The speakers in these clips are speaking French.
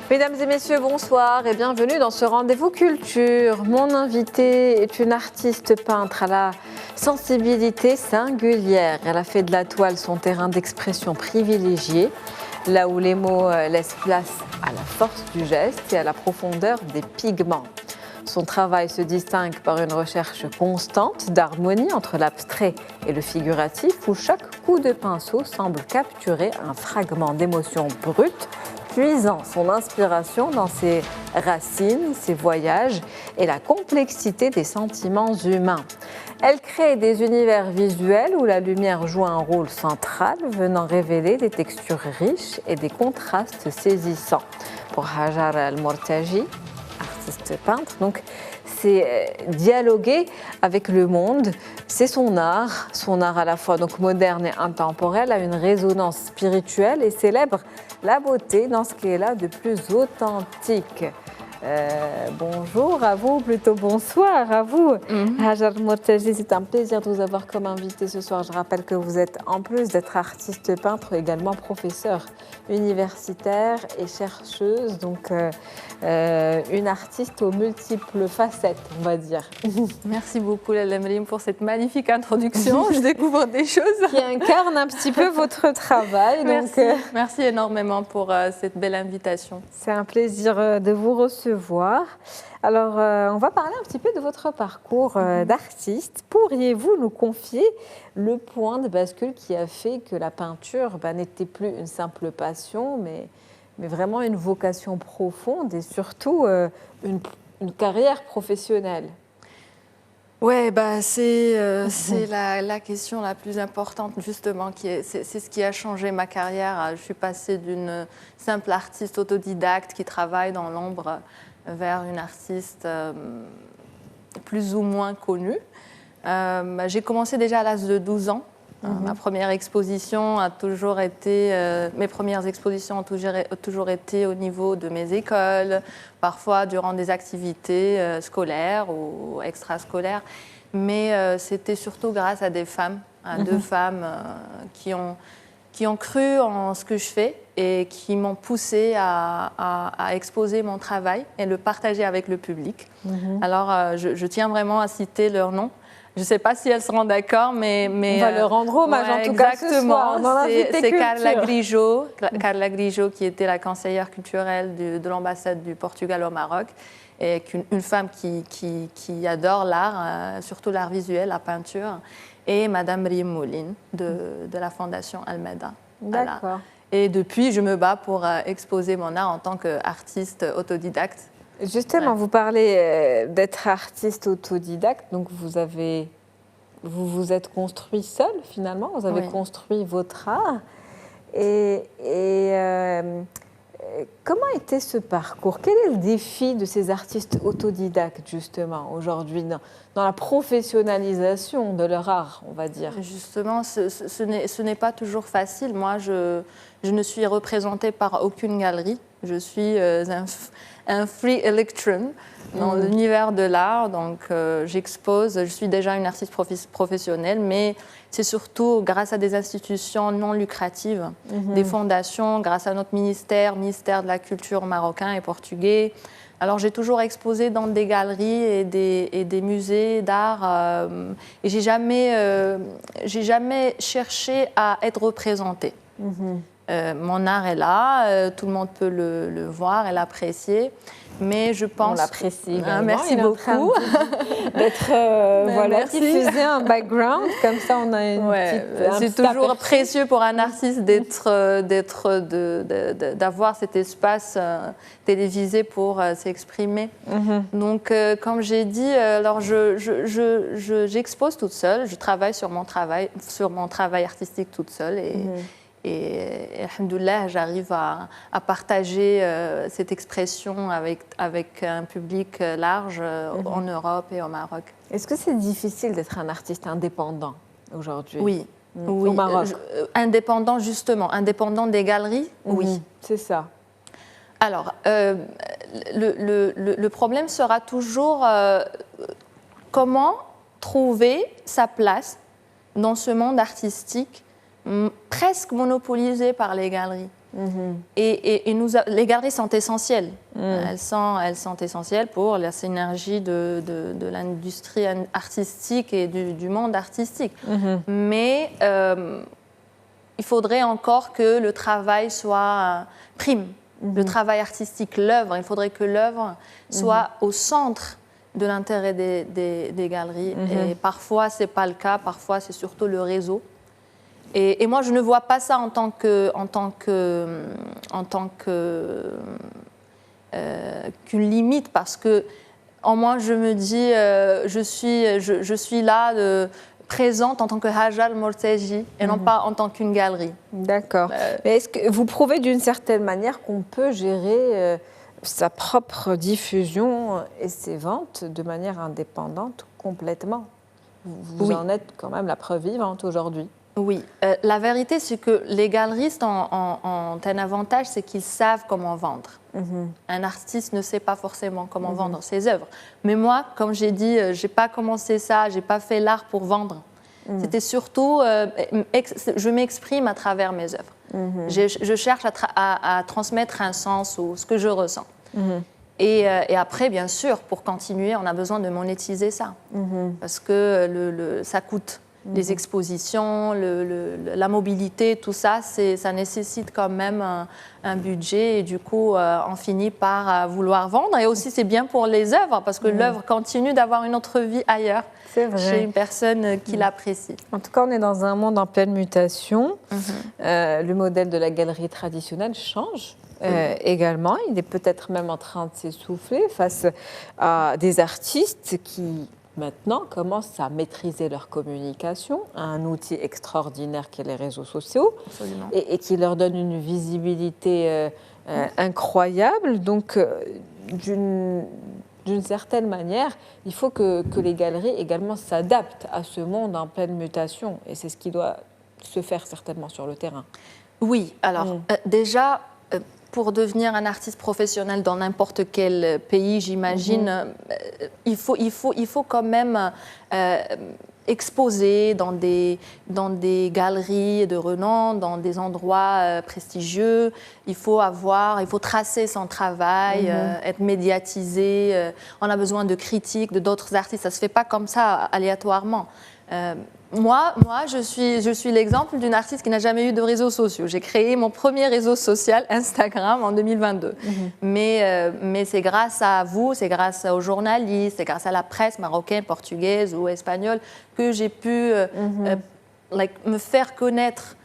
Mesdames et messieurs, bonsoir et bienvenue dans ce rendez-vous culture. Mon invitée est une artiste peintre à la sensibilité singulière. Elle a fait de la toile son terrain d'expression privilégié, là où les mots laissent place à la force du geste et à la profondeur des pigments. Son travail se distingue par une recherche constante d'harmonie entre l'abstrait et le figuratif, où chaque coup de pinceau semble capturer un fragment d'émotion brute, puisant son inspiration dans ses racines, ses voyages et la complexité des sentiments humains. Elle crée des univers visuels où la lumière joue un rôle central, venant révéler des textures riches et des contrastes saisissants. Pour Hajar Al-Mortaji, artiste peintre, donc c'est dialoguer avec le monde, c'est son art à la fois donc moderne et intemporel, a une résonance spirituelle et célèbre la beauté dans ce qui est là de plus authentique. Bonjour à vous, plutôt bonsoir à vous. Hajar Mortaji, c'est un plaisir de vous avoir comme invité ce soir. Je rappelle que vous êtes, en plus d'être artiste peintre, également professeur universitaire et chercheuse, donc une artiste aux multiples facettes, on va dire. Merci beaucoup Lalla Mrim pour cette magnifique introduction. Je découvre des choses qui incarnent un petit peu votre travail. Merci, merci énormément pour cette belle invitation. C'est un plaisir de vous recevoir. Alors, on va parler un petit peu de votre parcours d'artiste. Pourriez-vous nous confier le point de bascule qui a fait que la peinture n'était plus une simple passion, mais vraiment une vocation profonde et surtout une carrière professionnelle? Ouais, c'est la question la plus importante justement. C'est ce qui a changé ma carrière. Je suis passée d'une simple artiste autodidacte qui travaille dans l'ombre vers une artiste plus ou moins connue. J'ai commencé déjà à l'âge de 12 ans. Ma première exposition a toujours été, mes premières expositions ont toujours été au niveau de mes écoles, parfois durant des activités scolaires ou extrascolaires, mais c'était surtout grâce à des femmes, à deux femmes qui ont cru en ce que je fais et qui m'ont poussée à exposer mon travail et le partager avec le public. Alors, je tiens vraiment à citer leur nom. Je ne sais pas si elles seront d'accord, mais on va leur rendre hommage en tout cas ce soir. C'est Carla Grijo qui était la conseillère culturelle de l'ambassade du Portugal au Maroc, et une femme qui adore l'art, surtout l'art visuel, la peinture, et Madame Mrim Mouline de la Fondation Almeida. D'accord. Voilà. Et depuis, je me bats pour exposer mon art en tant qu'artiste autodidacte. Justement, vous parlez d'être artiste autodidacte, donc vous vous êtes construit seul finalement, vous avez construit votre art. Et comment était ce parcours? Quel est le défi de ces artistes autodidactes justement aujourd'hui dans la professionnalisation de leur art, on va dire? Justement, ce n'est pas toujours facile. Moi, je ne suis représentée par aucune galerie. Je suis un free electron dans l'univers de l'art. Donc, j'expose. Je suis déjà une artiste professionnelle, mais c'est surtout grâce à des institutions non lucratives, des fondations, grâce à notre ministère de la Culture marocain et portugais. Alors, j'ai toujours exposé dans des galeries et des musées d'art et j'ai jamais cherché à être représentée. Mon art est là, tout le monde peut le voir et l'apprécier, mais je pense... On l'apprécie également. Merci beaucoup. D'être diffuser un background, comme ça on a une petite... C'est toujours précieux pour un artiste d'avoir cet espace télévisé pour s'exprimer. Donc, comme j'ai dit, alors j'expose toute seule, je travaille sur mon travail artistique toute seule et alhamdoulilah, j'arrive à partager cette expression avec un public large en Europe et au Maroc. Est-ce que c'est difficile d'être un artiste indépendant aujourd'hui? Oui. Au Maroc. Indépendant, justement. Indépendant des galeries, oui. C'est ça. Alors, le problème sera toujours comment trouver sa place dans ce monde artistique presque monopolisé par les galeries. Et les galeries sont essentielles. Elles sont essentielles pour la synergie de l'industrie artistique et du monde artistique. Mais il faudrait encore que le travail soit prime. Le travail artistique, l'œuvre, il faudrait que l'œuvre soit au centre de l'intérêt des galeries. Et parfois, ce n'est pas le cas, parfois, c'est surtout le réseau. Et moi, je ne vois pas ça en tant qu'une limite, parce que, en moi, je me dis, je suis là, présente en tant que Haja Al-Morteji et non pas en tant qu'une galerie. D'accord. Mais est-ce que vous prouvez d'une certaine manière qu'on peut gérer sa propre diffusion et ses ventes de manière indépendante complètement? Vous en êtes quand même la preuve vivante aujourd'hui. Oui. La vérité, c'est que les galeristes ont un avantage, c'est qu'ils savent comment vendre. Un artiste ne sait pas forcément comment vendre ses œuvres. Mais moi, comme j'ai dit, je n'ai pas commencé ça, je n'ai pas fait l'art pour vendre. C'était surtout, je m'exprime à travers mes œuvres. Je cherche à transmettre un sens ou ce que je ressens. Et après, bien sûr, pour continuer, on a besoin de monétiser ça. Parce que ça coûte. Les expositions, la mobilité, tout ça, ça nécessite quand même un budget. Et du coup, on finit par vouloir vendre. Et aussi, c'est bien pour les œuvres, parce que l'œuvre continue d'avoir une autre vie ailleurs, chez une personne qui l'apprécie. En tout cas, on est dans un monde en pleine mutation. Le modèle de la galerie traditionnelle change. Également, il est peut-être même en train de s'essouffler face à des artistes qui maintenant commencent à maîtriser leur communication, un outil extraordinaire qu'est les réseaux sociaux, et qui leur donne une visibilité incroyable. Donc, d'une certaine manière, il faut que les galeries également s'adaptent à ce monde en pleine mutation, et c'est ce qui doit se faire certainement sur le terrain. Oui, alors déjà, pour devenir un artiste professionnel dans n'importe quel pays, j'imagine, il faut quand même exposer dans des galeries de renom, dans des endroits prestigieux. Il faut tracer son travail, être médiatisé. On a besoin de critiques de d'autres artistes. Ça ne se fait pas comme ça, aléatoirement. Moi, je suis l'exemple d'une artiste qui n'a jamais eu de réseaux sociaux. J'ai créé mon premier réseau social, Instagram, en 2022. Mais c'est grâce à vous, c'est grâce aux journalistes, c'est grâce à la presse marocaine, portugaise ou espagnole que j'ai pu me faire connaître.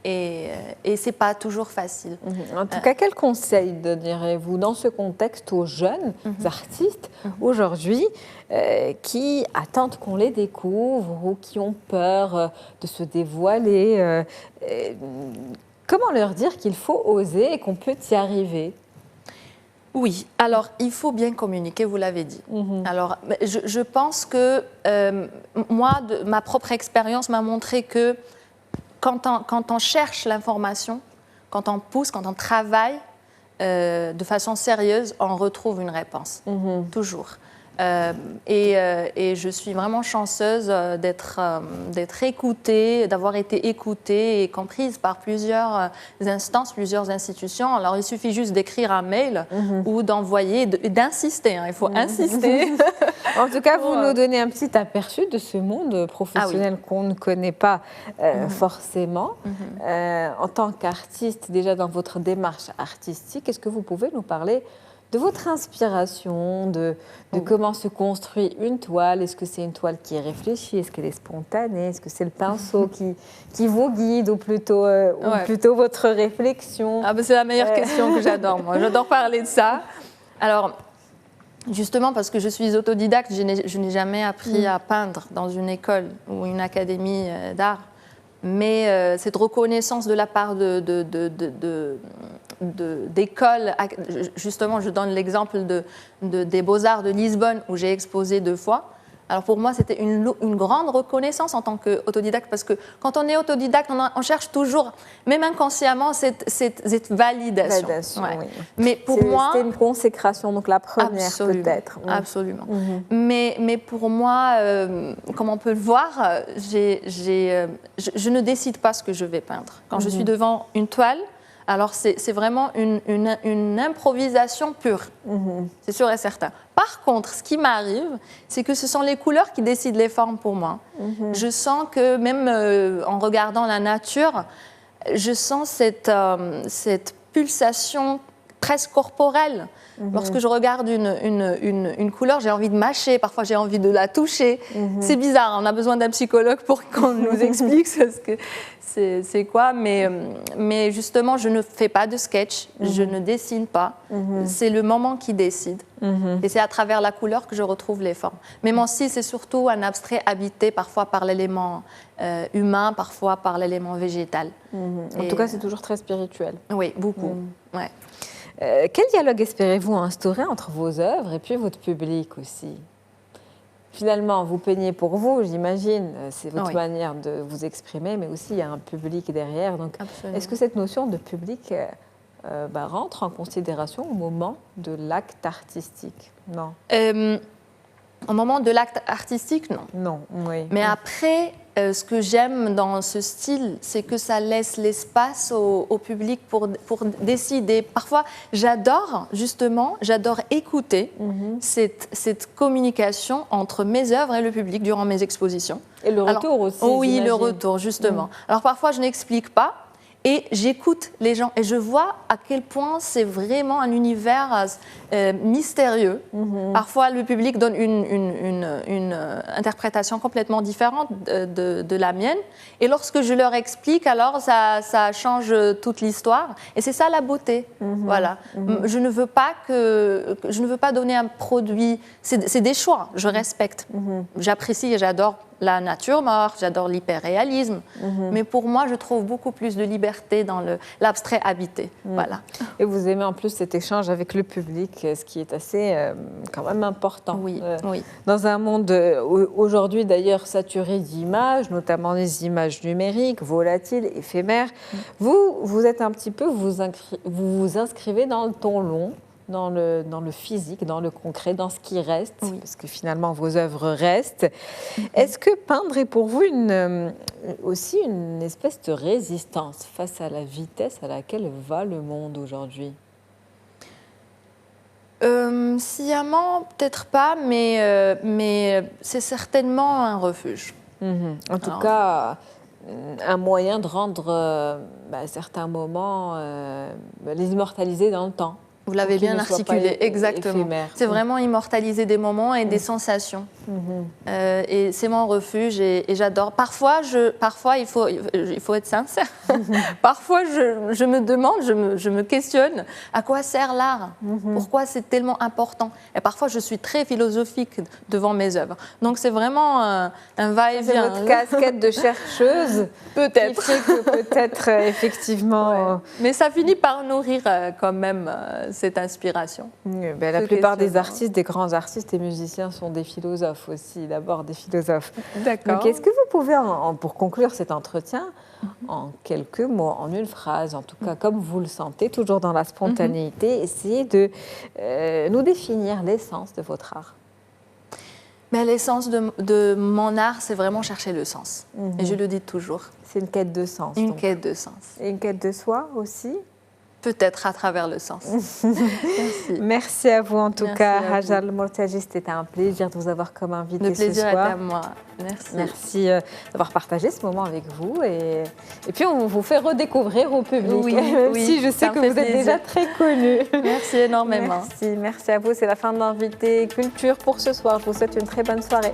Et c'est pas toujours facile. En tout cas, quel conseil donneriez-vous dans ce contexte aux jeunes artistes aujourd'hui qui attendent qu'on les découvre ou qui ont peur de se dévoiler? Comment leur dire qu'il faut oser et qu'on peut y arriver? Oui, alors il faut bien communiquer, vous l'avez dit. Alors, je pense que moi, ma propre expérience m'a montré que quand on cherche l'information, quand on pousse, quand on travaille de façon sérieuse, on retrouve une réponse, toujours. Et je suis vraiment chanceuse d'être écoutée, d'avoir été écoutée et comprise par plusieurs instances, plusieurs institutions. Alors, il suffit juste d'écrire un mail ou d'envoyer, d'insister. Il faut insister. En tout cas, vous nous donnez un petit aperçu de ce monde professionnel qu'on ne connaît pas forcément. En tant qu'artiste, déjà dans votre démarche artistique, est-ce que vous pouvez nous parler de votre inspiration, de comment se construit une toile? Est-ce que c'est une toile qui est réfléchie? Est-ce qu'elle est spontanée? Est-ce que c'est le pinceau qui vous guide ou plutôt votre réflexion? C'est la meilleure question que j'adore, moi. J'adore parler de ça. Alors, justement, parce que je suis autodidacte, je n'ai jamais appris à peindre dans une école ou une académie d'art. Mais cette reconnaissance de la part d'écoles, justement, je donne l'exemple des Beaux-Arts de Lisbonne où j'ai exposé 2 fois. Alors pour moi, c'était une grande reconnaissance en tant qu'autodidacte, parce que quand on est autodidacte, on cherche toujours, même inconsciemment, cette validation. Oui. Mais pour moi, c'était une consécration, donc la première peut-être. Absolument. Mais pour moi, comme on peut le voir, je ne décide pas ce que je vais peindre. Quand je suis devant une toile, Alors, c'est vraiment une improvisation pure. C'est sûr et certain. Par contre, ce qui m'arrive, c'est que ce sont les couleurs qui décident les formes pour moi. Je sens que même en regardant la nature, je sens cette pulsation presque corporelle. Lorsque je regarde une couleur, j'ai envie de mâcher, parfois j'ai envie de la toucher. C'est bizarre, on a besoin d'un psychologue pour qu'on nous explique ce que c'est quoi. Mais justement, je ne fais pas de sketch, je ne dessine pas. C'est le moment qui décide. Et c'est à travers la couleur que je retrouve les formes. Mais mon style, c'est surtout un abstrait habité parfois par l'élément humain, parfois par l'élément végétal. En tout cas, c'est toujours très spirituel. Oui, beaucoup. Ouais. Quel dialogue espérez-vous instaurer entre vos œuvres et puis votre public aussi? Finalement, vous peignez pour vous, j'imagine, c'est votre manière de vous exprimer, mais aussi il y a un public derrière. Donc, est-ce que cette notion de public rentre en considération au moment de l'acte artistique? Non. Au moment de l'acte artistique, non. Non, oui. Mais après, ce que j'aime dans ce style, c'est que ça laisse l'espace au public pour décider. Parfois, j'adore écouter cette communication entre mes œuvres et le public durant mes expositions. Et le retour aussi. Oui, le retour, justement. Alors parfois, je n'explique pas. Et j'écoute les gens et je vois à quel point c'est vraiment un univers mystérieux. Parfois, le public donne une interprétation complètement différente de la mienne. Et lorsque je leur explique, alors ça change toute l'histoire. Et c'est ça la beauté. Voilà. Je ne veux pas donner un produit. C'est des choix. Je respecte. J'apprécie et j'adore la nature morte, j'adore l'hyperréalisme, mais pour moi, je trouve beaucoup plus de liberté dans l'abstrait habité. Voilà. Et vous aimez en plus cet échange avec le public, ce qui est assez quand même important. Oui, oui. Dans un monde aujourd'hui d'ailleurs saturé d'images, notamment des images numériques, volatiles, éphémères, vous êtes un petit peu, vous vous inscrivez dans le ton long, dans le physique, dans le concret, dans ce qui reste, parce que finalement vos œuvres restent. Est-ce que peindre est pour vous aussi une espèce de résistance face à la vitesse à laquelle va le monde aujourd'hui? Sciemment, peut-être pas, mais c'est certainement un refuge. En tout cas, un moyen de rendre certains moments, les immortaliser dans le temps. Vous l'avez bien articulé, exactement. C'est vraiment immortaliser des moments et des sensations. Et c'est mon refuge et j'adore. Parfois, il faut être sincère. Parfois, je me demande, je me questionne, à quoi sert l'art? Pourquoi c'est tellement important? Et parfois, je suis très philosophique devant mes œuvres. Donc, c'est vraiment un va-et-vient. C'est votre casquette de chercheuse. Peut-être. Qui fait que peut-être, effectivement... Ouais. Mais ça finit par nourrir quand même cette inspiration. La plupart des artistes, des grands artistes et musiciens sont des philosophes aussi, d'abord des philosophes. D'accord. Donc, est-ce que vous pouvez, pour conclure cet entretien, en quelques mots, en une phrase, en tout cas comme vous le sentez, toujours dans la spontanéité, essayer de nous définir l'essence de votre art? Mais l'essence de mon art, c'est vraiment chercher le sens. Et je le dis toujours. C'est une quête de sens. Une quête de sens. Et une quête de soi aussi? Peut-être à travers le sens. Merci. Merci à vous en tout cas, Haja Al-Mortaji. C'était un plaisir de vous avoir comme invité ce soir. Le plaisir est à moi. Merci. Merci d'avoir partagé ce moment avec vous. Et puis, on vous fait redécouvrir au public. Même si je sais que vous êtes déjà très connu. Merci énormément. Merci à vous. C'est la fin de l'invité culture pour ce soir. Je vous souhaite une très bonne soirée.